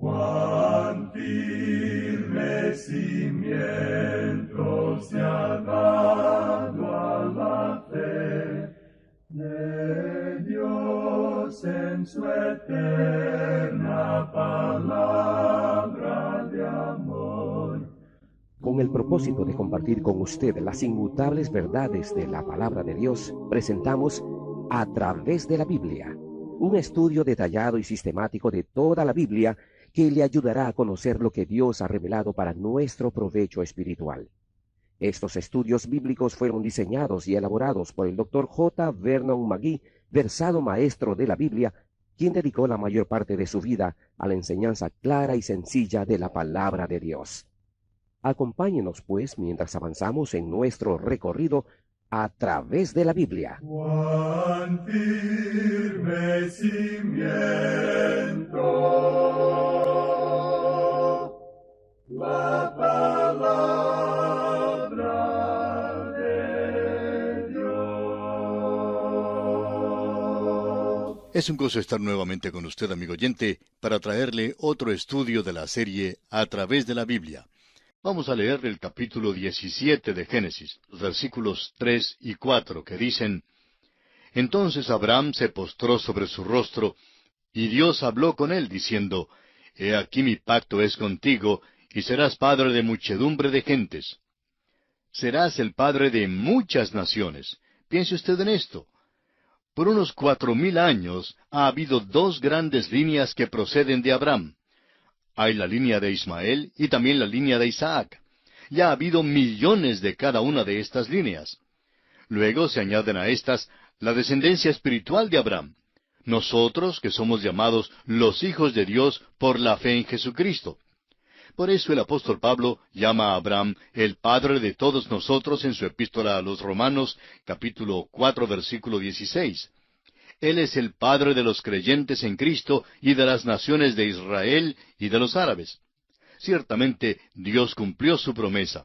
Cuán firme cimiento se ha dado a la fe de Dios en su eterna palabra de amor. Con el propósito de compartir con usted las inmutables verdades de la palabra de Dios, presentamos A través de la Biblia, un estudio detallado y sistemático de toda la Biblia que le ayudará a conocer lo que Dios ha revelado para nuestro provecho espiritual. Estos estudios bíblicos fueron diseñados y elaborados por el Dr. J. Vernon McGee, versado maestro de la Biblia, quien dedicó la mayor parte de su vida a la enseñanza clara y sencilla de la palabra de Dios. Acompáñenos, pues, mientras avanzamos en nuestro recorrido a través de la Biblia. Cuán firme cimiento la palabra de Dios. Es un gozo estar nuevamente con usted, amigo oyente, para traerle otro estudio de la serie A través de la Biblia. Vamos a leer el capítulo 17 de Génesis, los versículos 3 y 4, que dicen: Entonces Abraham se postró sobre su rostro, y Dios habló con él, diciendo: He aquí mi pacto es contigo, y serás padre de muchedumbre de gentes. Serás el padre de muchas naciones. Piense usted en esto. Por unos 4000 años ha habido dos grandes líneas que proceden de Abraham. Hay la línea de Ismael y también la línea de Isaac. Ya ha habido millones de cada una de estas líneas. Luego se añaden a estas la descendencia espiritual de Abraham. Nosotros, que somos llamados los hijos de Dios por la fe en Jesucristo. Por eso el apóstol Pablo llama a Abraham el padre de todos nosotros en su epístola a los Romanos, capítulo 4, versículo 16. Él es el padre de los creyentes en Cristo y de las naciones de Israel y de los árabes. Ciertamente, Dios cumplió su promesa.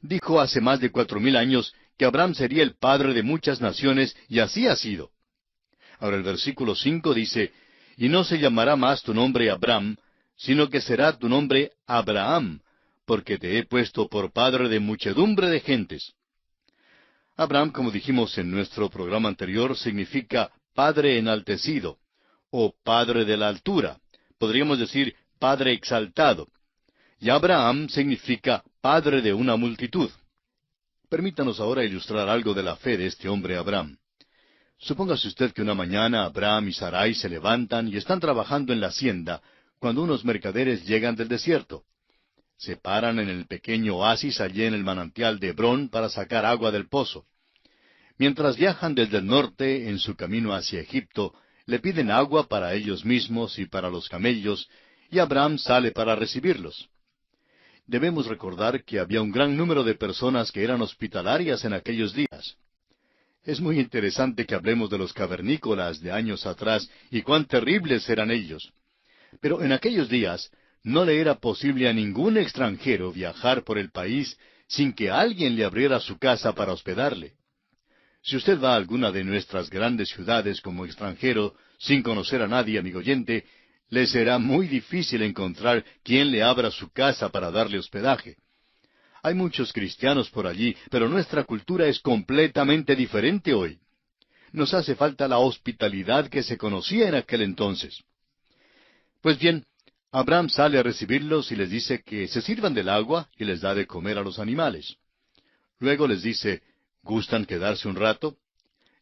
Dijo hace más de 4000 años que Abraham sería el padre de muchas naciones, y así ha sido. Ahora el versículo 5 dice: Y no se llamará más tu nombre Abraham, sino que será tu nombre Abraham, porque te he puesto por padre de muchedumbre de gentes. Abraham, como dijimos en nuestro programa anterior, significa Padre enaltecido, o Padre de la altura. Podríamos decir Padre exaltado. Y Abraham significa Padre de una multitud. Permítanos ahora ilustrar algo de la fe de este hombre Abraham. Supóngase usted que una mañana Abraham y Sarai se levantan y están trabajando en la hacienda, cuando unos mercaderes llegan del desierto. Se paran en el pequeño oasis allí en el manantial de Hebrón para sacar agua del pozo. Mientras viajan desde el norte en su camino hacia Egipto, le piden agua para ellos mismos y para los camellos, y Abraham sale para recibirlos. Debemos recordar que había un gran número de personas que eran hospitalarias en aquellos días. Es muy interesante que hablemos de los cavernícolas de años atrás y cuán terribles eran ellos. Pero en aquellos días no le era posible a ningún extranjero viajar por el país sin que alguien le abriera su casa para hospedarle. Si usted va a alguna de nuestras grandes ciudades como extranjero, sin conocer a nadie, amigo oyente, le será muy difícil encontrar quien le abra su casa para darle hospedaje. Hay muchos cristianos por allí, pero nuestra cultura es completamente diferente hoy. Nos hace falta la hospitalidad que se conocía en aquel entonces. Pues bien, Abraham sale a recibirlos y les dice que se sirvan del agua y les da de comer a los animales. Luego les dice: ¿Gustan quedarse un rato?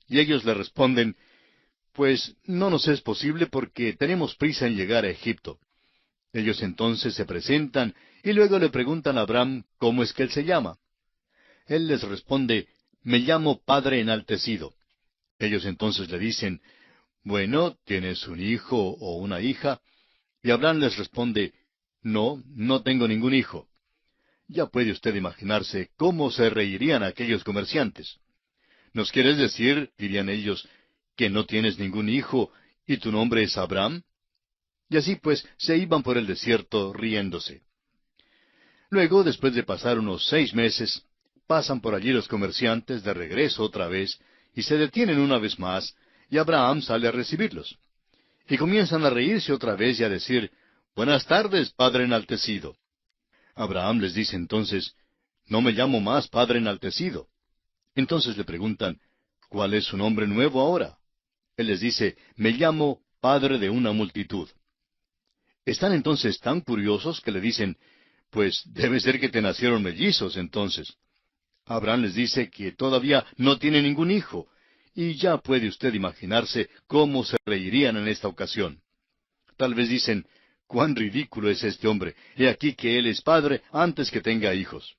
Y ellos le responden: Pues no nos es posible porque tenemos prisa en llegar a Egipto. Ellos entonces se presentan y luego le preguntan a Abraham cómo es que él se llama. Él les responde: Me llamo Padre enaltecido. Ellos entonces le dicen: Bueno, ¿tienes un hijo o una hija? Y Abraham les responde: No, no tengo ningún hijo. Ya puede usted imaginarse cómo se reirían aquellos comerciantes. ¿Nos quieres decir, dirían ellos, que no tienes ningún hijo y tu nombre es Abraham? Y así pues se iban por el desierto riéndose. Luego, después de pasar unos 6 meses, pasan por allí los comerciantes de regreso otra vez, y se detienen una vez más, y Abraham sale a recibirlos. Y comienzan a reírse otra vez y a decir: Buenas tardes, Padre enaltecido. Abraham les dice entonces, no me llamo más Padre enaltecido. Entonces le preguntan, ¿cuál es su nombre nuevo ahora? Él les dice, me llamo Padre de una multitud. Están entonces tan curiosos que le dicen, pues debe ser que te nacieron mellizos entonces. Abraham les dice que todavía no tiene ningún hijo, y ya puede usted imaginarse cómo se reirían en esta ocasión. Tal vez dicen, cuán ridículo es este hombre, he aquí que él es padre antes que tenga hijos.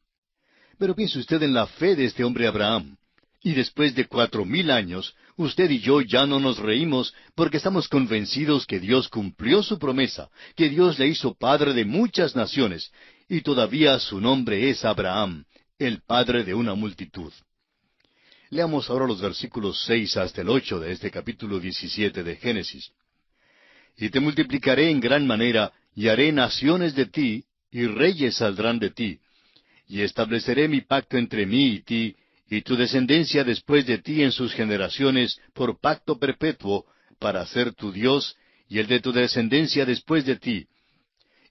Pero piense usted en la fe de este hombre Abraham. Y después de 4000 años, usted y yo ya no nos reímos porque estamos convencidos que Dios cumplió su promesa, que Dios le hizo padre de muchas naciones, y todavía su nombre es Abraham, el padre de una multitud. Leamos ahora los versículos 6 hasta el 8 de este capítulo 17 de Génesis. Y te multiplicaré en gran manera, y haré naciones de ti, y reyes saldrán de ti. Y estableceré mi pacto entre mí y ti, y tu descendencia después de ti en sus generaciones, por pacto perpetuo, para ser tu Dios, y el de tu descendencia después de ti.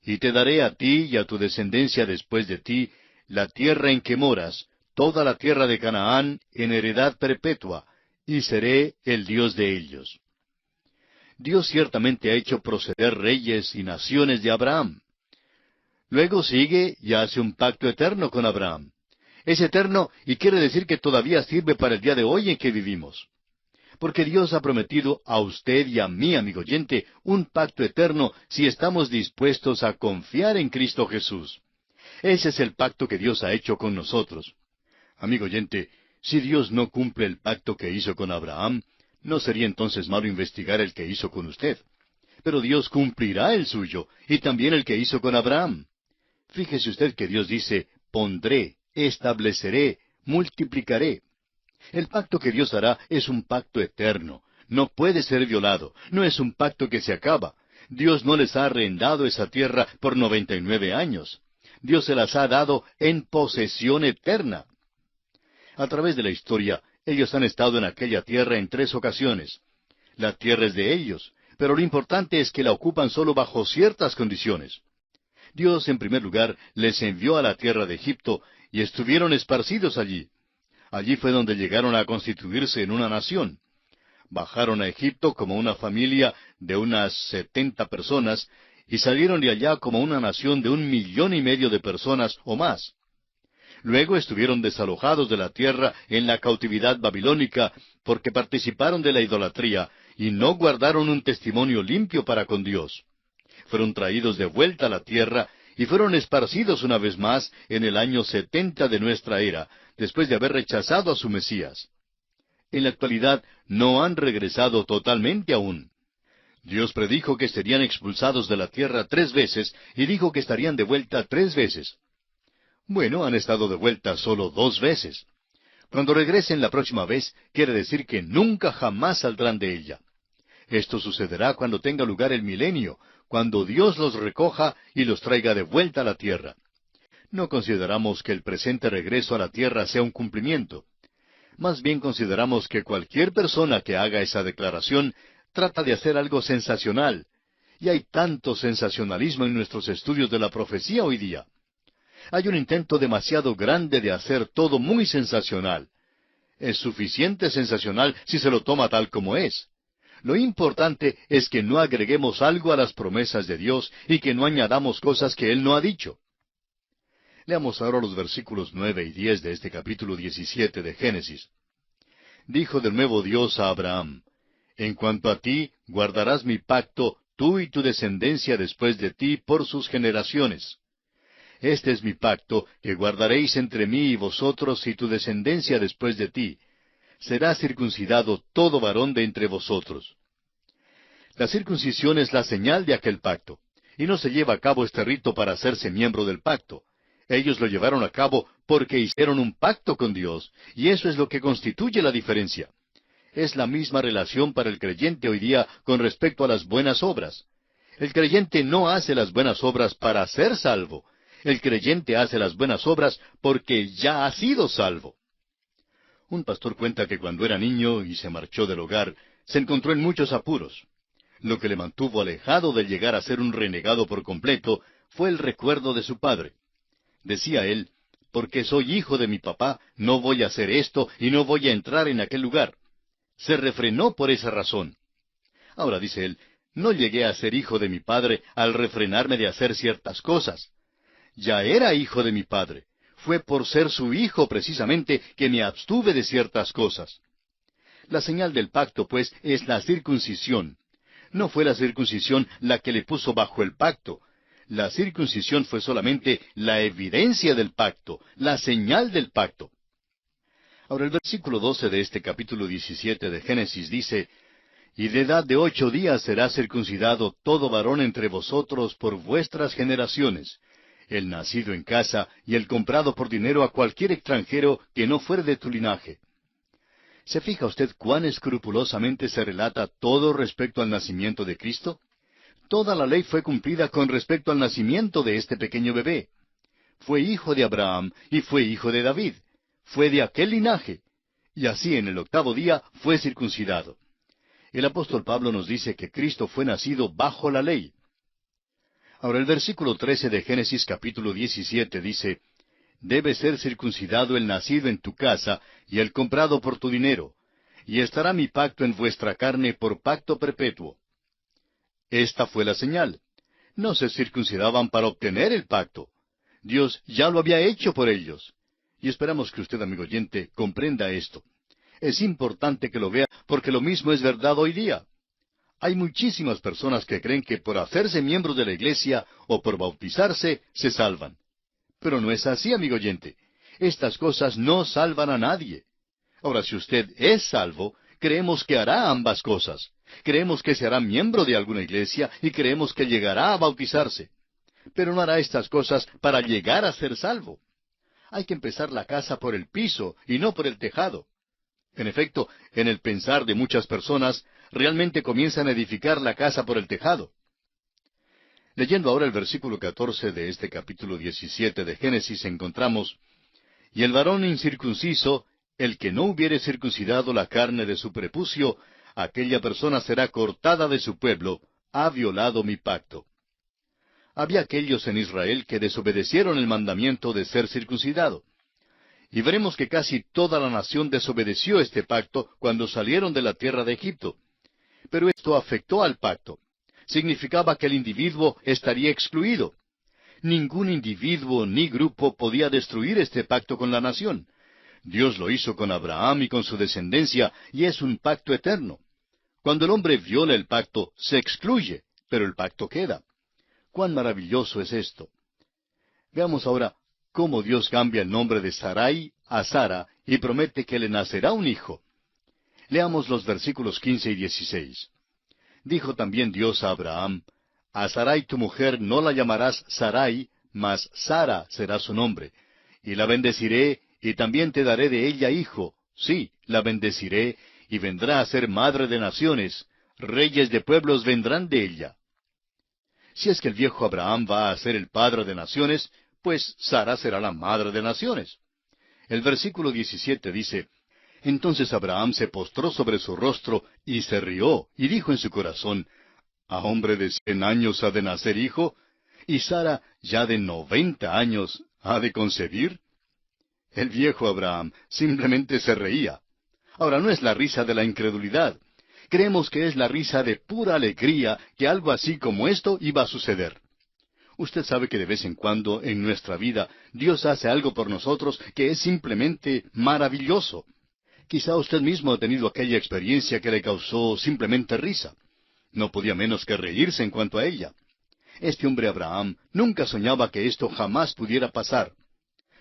Y te daré a ti y a tu descendencia después de ti, la tierra en que moras, toda la tierra de Canaán, en heredad perpetua, y seré el Dios de ellos. Dios ciertamente ha hecho proceder reyes y naciones de Abraham. Luego sigue y hace un pacto eterno con Abraham. Es eterno y quiere decir que todavía sirve para el día de hoy en que vivimos. Porque Dios ha prometido a usted y a mí, amigo oyente, un pacto eterno si estamos dispuestos a confiar en Cristo Jesús. Ese es el pacto que Dios ha hecho con nosotros. Amigo oyente, si Dios no cumple el pacto que hizo con Abraham, no sería entonces malo investigar el que hizo con usted. Pero Dios cumplirá el suyo, y también el que hizo con Abraham. Fíjese usted que Dios dice, pondré, estableceré, multiplicaré. El pacto que Dios hará es un pacto eterno. No puede ser violado. No es un pacto que se acaba. Dios no les ha arrendado esa tierra por 99 años. Dios se las ha dado en posesión eterna. A través de la historia, ellos han estado en aquella tierra en 3 ocasiones. La tierra es de ellos, pero lo importante es que la ocupan solo bajo ciertas condiciones. Dios, en primer lugar, les envió a la tierra de Egipto y estuvieron esparcidos allí. Allí fue donde llegaron a constituirse en una nación. Bajaron a Egipto como una familia de unas 70 personas y salieron de allá como una nación de 1,5 millones de personas o más. Luego estuvieron desalojados de la tierra en la cautividad babilónica porque participaron de la idolatría y no guardaron un testimonio limpio para con Dios. Fueron traídos de vuelta a la tierra y fueron esparcidos una vez más en el año 70 de nuestra era, después de haber rechazado a su Mesías. En la actualidad no han regresado totalmente aún. Dios predijo que serían expulsados de la tierra 3 veces y dijo que estarían de vuelta 3 veces. Bueno, han estado de vuelta solo 2 veces. Cuando regresen la próxima vez, quiere decir que nunca jamás saldrán de ella. Esto sucederá cuando tenga lugar el milenio, cuando Dios los recoja y los traiga de vuelta a la tierra. No consideramos que el presente regreso a la tierra sea un cumplimiento. Más bien consideramos que cualquier persona que haga esa declaración trata de hacer algo sensacional. Y hay tanto sensacionalismo en nuestros estudios de la profecía hoy día. Hay un intento demasiado grande de hacer todo muy sensacional. Es suficiente sensacional si se lo toma tal como es. Lo importante es que no agreguemos algo a las promesas de Dios y que no añadamos cosas que Él no ha dicho. Leamos ahora los versículos 9 y 10 de este capítulo 17 de Génesis. Dijo de nuevo Dios a Abraham, en cuanto a ti, guardarás mi pacto, tú y tu descendencia después de ti por sus generaciones. Este es mi pacto, que guardaréis entre mí y vosotros y tu descendencia después de ti. Será circuncidado todo varón de entre vosotros. La circuncisión es la señal de aquel pacto, y no se lleva a cabo este rito para hacerse miembro del pacto. Ellos lo llevaron a cabo porque hicieron un pacto con Dios, y eso es lo que constituye la diferencia. Es la misma relación para el creyente hoy día con respecto a las buenas obras. El creyente no hace las buenas obras para ser salvo. El creyente hace las buenas obras porque ya ha sido salvo. Un pastor cuenta que cuando era niño y se marchó del hogar, se encontró en muchos apuros. Lo que le mantuvo alejado de llegar a ser un renegado por completo fue el recuerdo de su padre. Decía él, porque soy hijo de mi papá, no voy a hacer esto y no voy a entrar en aquel lugar. Se refrenó por esa razón. Ahora dice él, no llegué a ser hijo de mi padre al refrenarme de hacer ciertas cosas. Ya era hijo de mi padre. Fue por ser su hijo precisamente que me abstuve de ciertas cosas. La señal del pacto, pues, es la circuncisión. No fue la circuncisión la que le puso bajo el pacto. La circuncisión fue solamente la evidencia del pacto, la señal del pacto. Ahora el versículo 12 de este capítulo 17 de Génesis dice, y de edad de 8 días será circuncidado todo varón entre vosotros por vuestras generaciones, el nacido en casa y el comprado por dinero a cualquier extranjero que no fuere de tu linaje. ¿Se fija usted cuán escrupulosamente se relata todo respecto al nacimiento de Cristo? Toda la ley fue cumplida con respecto al nacimiento de este pequeño bebé. Fue hijo de Abraham y fue hijo de David. Fue de aquel linaje. Y así en el 8º día fue circuncidado. El apóstol Pablo nos dice que Cristo fue nacido bajo la ley. Ahora el versículo 13 de Génesis capítulo 17 dice, debe ser circuncidado el nacido en tu casa y el comprado por tu dinero, y estará mi pacto en vuestra carne por pacto perpetuo. Esta fue la señal. No se circuncidaban para obtener el pacto. Dios ya lo había hecho por ellos. Y esperamos que usted, amigo oyente, comprenda esto. Es importante que lo vea porque lo mismo es verdad hoy día. Hay muchísimas personas que creen que por hacerse miembros de la iglesia o por bautizarse se salvan. Pero no es así, amigo oyente. Estas cosas no salvan a nadie. Ahora, si usted es salvo, creemos que hará ambas cosas. Creemos que se hará miembro de alguna iglesia y creemos que llegará a bautizarse. Pero no hará estas cosas para llegar a ser salvo. Hay que empezar la casa por el piso y no por el tejado. En efecto, en el pensar de muchas personas, realmente comienzan a edificar la casa por el tejado. Leyendo ahora el versículo 14 de este capítulo 17 de Génesis encontramos, y el varón incircunciso, el que no hubiere circuncidado la carne de su prepucio, aquella persona será cortada de su pueblo, ha violado mi pacto. Había aquellos en Israel que desobedecieron el mandamiento de ser circuncidado. Y veremos que casi toda la nación desobedeció este pacto cuando salieron de la tierra de Egipto. Pero esto afectó al pacto. Significaba que el individuo estaría excluido. Ningún individuo ni grupo podía destruir este pacto con la nación. Dios lo hizo con Abraham y con su descendencia, y es un pacto eterno. Cuando el hombre viola el pacto, se excluye, pero el pacto queda. ¡Cuán maravilloso es esto! Veamos ahora cómo Dios cambia el nombre de Sarai a Sara y promete que le nacerá un hijo. Leamos los versículos 15 y 16. Dijo también Dios a Abraham, a Sarai tu mujer no la llamarás Sarai, mas Sara será su nombre, y la bendeciré, y también te daré de ella hijo, sí, la bendeciré, y vendrá a ser madre de naciones, reyes de pueblos vendrán de ella. Si es que el viejo Abraham va a ser el padre de naciones, pues Sara será la madre de naciones. El versículo 17 dice, entonces Abraham se postró sobre su rostro y se rió, y dijo en su corazón, ¿a hombre de 100 años ha de nacer hijo? ¿Y Sara, ya de 90 años, ha de concebir? El viejo Abraham simplemente se reía. Ahora, no es la risa de la incredulidad. Creemos que es la risa de pura alegría que algo así como esto iba a suceder. Usted sabe que de vez en cuando en nuestra vida Dios hace algo por nosotros que es simplemente maravilloso. Quizá usted mismo ha tenido aquella experiencia que le causó simplemente risa. No podía menos que reírse en cuanto a ella. Este hombre Abraham nunca soñaba que esto jamás pudiera pasar.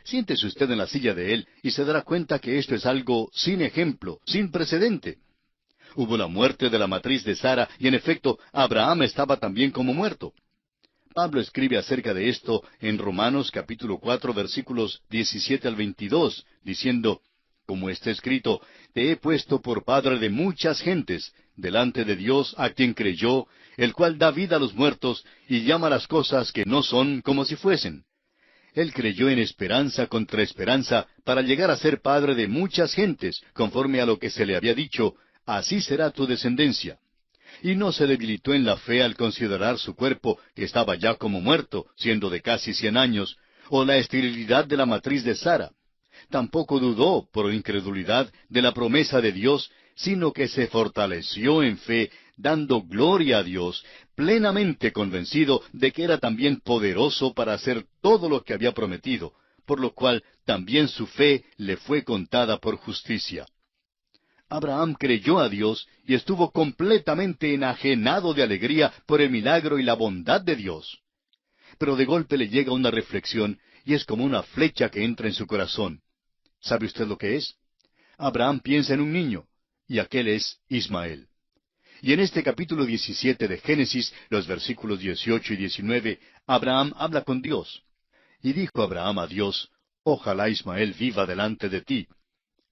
Siéntese usted en la silla de él y se dará cuenta que esto es algo sin ejemplo, sin precedente. Hubo la muerte de la matriz de Sara y en efecto Abraham estaba también como muerto. Pablo escribe acerca de esto en Romanos capítulo 4 versículos 17 al 22, diciendo, como está escrito, te he puesto por padre de muchas gentes, delante de Dios a quien creyó, el cual da vida a los muertos y llama las cosas que no son como si fuesen. Él creyó en esperanza contra esperanza para llegar a ser padre de muchas gentes, conforme a lo que se le había dicho, así será tu descendencia. Y no se debilitó en la fe al considerar su cuerpo, que estaba ya como muerto, siendo de casi 100 años, o la esterilidad de la matriz de Sara. Tampoco dudó, por incredulidad, de la promesa de Dios, sino que se fortaleció en fe, dando gloria a Dios, plenamente convencido de que era también poderoso para hacer todo lo que había prometido, por lo cual también su fe le fue contada por justicia. Abraham creyó a Dios y estuvo completamente enajenado de alegría por el milagro y la bondad de Dios. Pero de golpe le llega una reflexión, y es como una flecha que entra en su corazón. ¿Sabe usted lo que es? Abraham piensa en un niño, y aquel es Ismael. Y en este capítulo 17 de Génesis, los versículos 18 y 19, Abraham habla con Dios. Y dijo Abraham a Dios, «Ojalá Ismael viva delante de ti».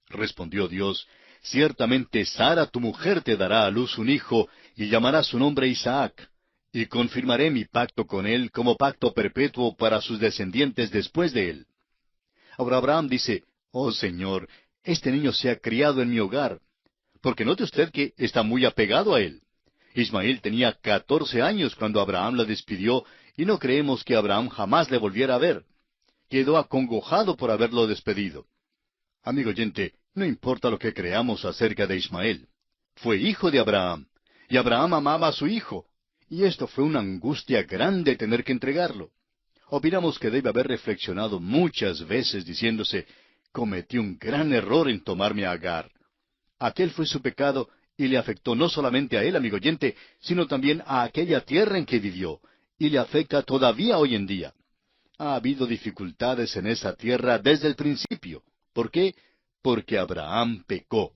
Respondió Dios, «Ciertamente Sara tu mujer te dará a luz un hijo, y llamará su nombre Isaac. Y confirmaré mi pacto con él como pacto perpetuo para sus descendientes después de él». Ahora Abraham dice, «Oh Señor, este niño se ha criado en mi hogar». Porque note usted que está muy apegado a él. Ismael tenía 14 años cuando Abraham la despidió, y no creemos que Abraham jamás le volviera a ver. Quedó acongojado por haberlo despedido. Amigo oyente, no importa lo que creamos acerca de Ismael. Fue hijo de Abraham, y Abraham amaba a su hijo, y esto fue una angustia grande tener que entregarlo. Opinamos que debe haber reflexionado muchas veces diciéndose, cometí un gran error en tomarme a Agar. Aquel fue su pecado, y le afectó no solamente a él, amigo oyente, sino también a aquella tierra en que vivió, y le afecta todavía hoy en día. Ha habido dificultades en esa tierra desde el principio. ¿Por qué? Porque Abraham pecó.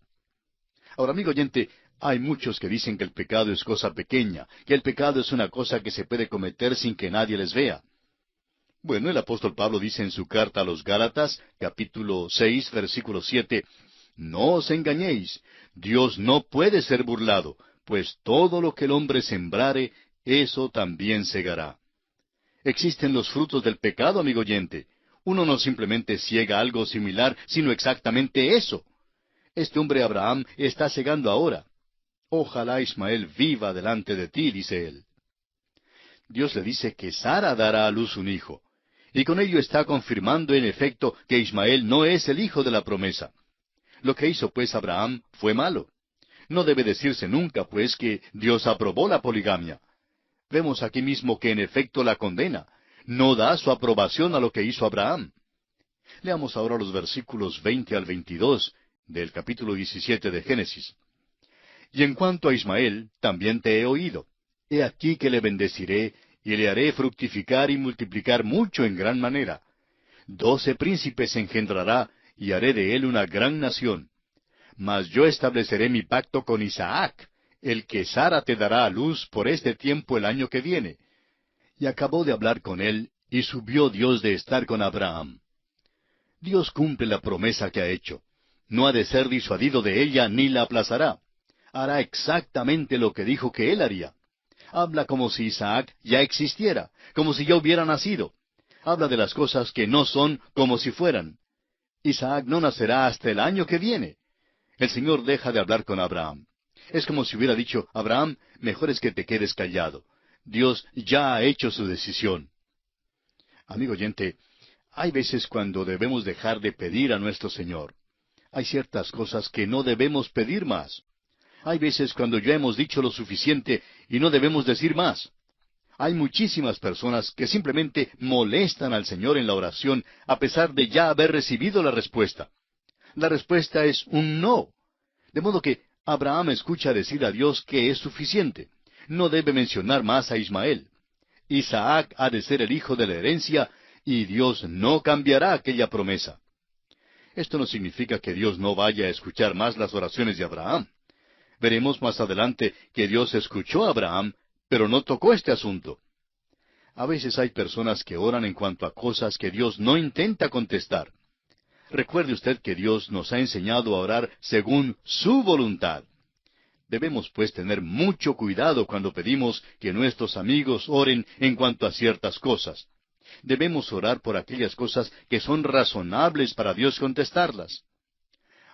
Ahora, amigo oyente, hay muchos que dicen que el pecado es cosa pequeña, que el pecado es una cosa que se puede cometer sin que nadie les vea. Bueno, el apóstol Pablo dice en su carta a los Gálatas, capítulo 6, versículo 7, «No os engañéis, Dios no puede ser burlado, pues todo lo que el hombre sembrare, eso también segará». Existen los frutos del pecado, amigo oyente. Uno no simplemente ciega algo similar, sino exactamente eso. Este hombre Abraham está cegando ahora. «Ojalá Ismael viva delante de ti», dice él. Dios le dice que Sara dará a luz un hijo. Y con ello está confirmando en efecto que Ismael no es el hijo de la promesa. Lo que hizo pues Abraham fue malo. No debe decirse nunca pues que Dios aprobó la poligamia. Vemos aquí mismo que en efecto la condena. No da su aprobación a lo que hizo Abraham. Leamos ahora los versículos 20 al 22 del capítulo 17 de Génesis. «Y en cuanto a Ismael, también te he oído. He aquí que le bendeciré, y le haré fructificar y multiplicar mucho en gran manera. 12 príncipes engendrará, y haré de él una gran nación. Mas yo estableceré mi pacto con Isaac, el que Sara te dará a luz por este tiempo el año que viene». Y acabó de hablar con él, y subió Dios de estar con Abraham. Dios cumple la promesa que ha hecho. No ha de ser disuadido de ella, ni la aplazará. Hará exactamente lo que dijo que él haría. Habla como si Isaac ya existiera, como si ya hubiera nacido. Habla de las cosas que no son como si fueran. Isaac no nacerá hasta el año que viene. El Señor deja de hablar con Abraham. Es como si hubiera dicho, Abraham, mejor es que te quedes callado. Dios ya ha hecho su decisión. Amigo oyente, hay veces cuando debemos dejar de pedir a nuestro Señor. Hay ciertas cosas que no debemos pedir más. Hay veces cuando ya hemos dicho lo suficiente y no debemos decir más. Hay muchísimas personas que simplemente molestan al Señor en la oración a pesar de ya haber recibido la respuesta. La respuesta es un no. De modo que Abraham escucha decir a Dios que es suficiente. No debe mencionar más a Ismael. Isaac ha de ser el hijo de la herencia y Dios no cambiará aquella promesa. Esto no significa que Dios no vaya a escuchar más las oraciones de Abraham. Veremos más adelante que Dios escuchó a Abraham, pero no tocó este asunto. A veces hay personas que oran en cuanto a cosas que Dios no intenta contestar. Recuerde usted que Dios nos ha enseñado a orar según su voluntad. Debemos pues tener mucho cuidado cuando pedimos que nuestros amigos oren en cuanto a ciertas cosas. Debemos orar por aquellas cosas que son razonables para Dios contestarlas.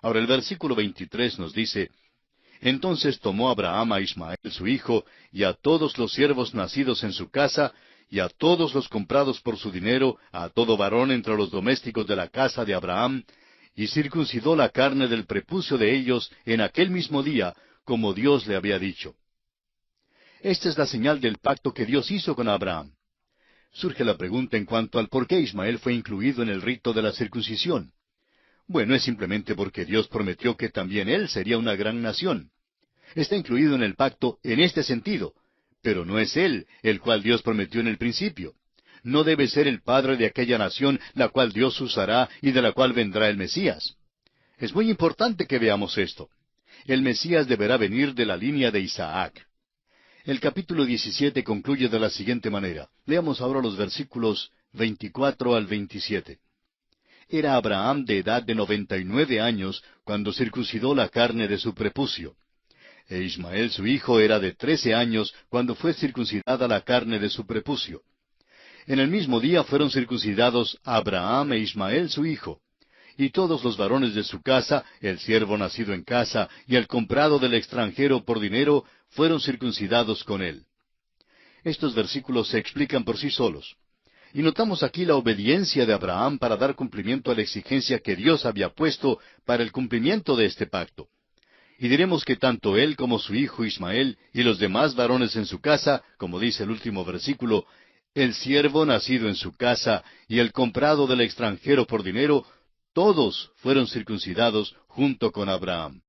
Ahora el versículo 23 nos dice, Entonces tomó Abraham a Ismael su hijo, y a todos los siervos nacidos en su casa, y a todos los comprados por su dinero, a todo varón entre los domésticos de la casa de Abraham, y circuncidó la carne del prepucio de ellos en aquel mismo día, como Dios le había dicho. Esta es la señal del pacto que Dios hizo con Abraham. Surge la pregunta en cuanto al por qué Ismael fue incluido en el rito de la circuncisión. Bueno, es simplemente porque Dios prometió que también él sería una gran nación. Está incluido en el pacto en este sentido, pero no es él el cual Dios prometió en el principio. No debe ser el padre de aquella nación la cual Dios usará y de la cual vendrá el Mesías. Es muy importante que veamos esto. El Mesías deberá venir de la línea de Isaac. El capítulo 17 concluye de la siguiente manera. Leamos ahora los versículos 24 al 27. Era Abraham de edad de 99 años cuando circuncidó la carne de su prepucio. E Ismael su hijo era de 13 años cuando fue circuncidada la carne de su prepucio. En el mismo día fueron circuncidados Abraham e Ismael su hijo. Y todos los varones de su casa, el siervo nacido en casa y el comprado del extranjero por dinero, fueron circuncidados con él. Estos versículos se explican por sí solos. Y notamos aquí la obediencia de Abraham para dar cumplimiento a la exigencia que Dios había puesto para el cumplimiento de este pacto. Y diremos que tanto él como su hijo Ismael y los demás varones en su casa, como dice el último versículo, el siervo nacido en su casa y el comprado del extranjero por dinero, todos fueron circuncidados junto con Abraham.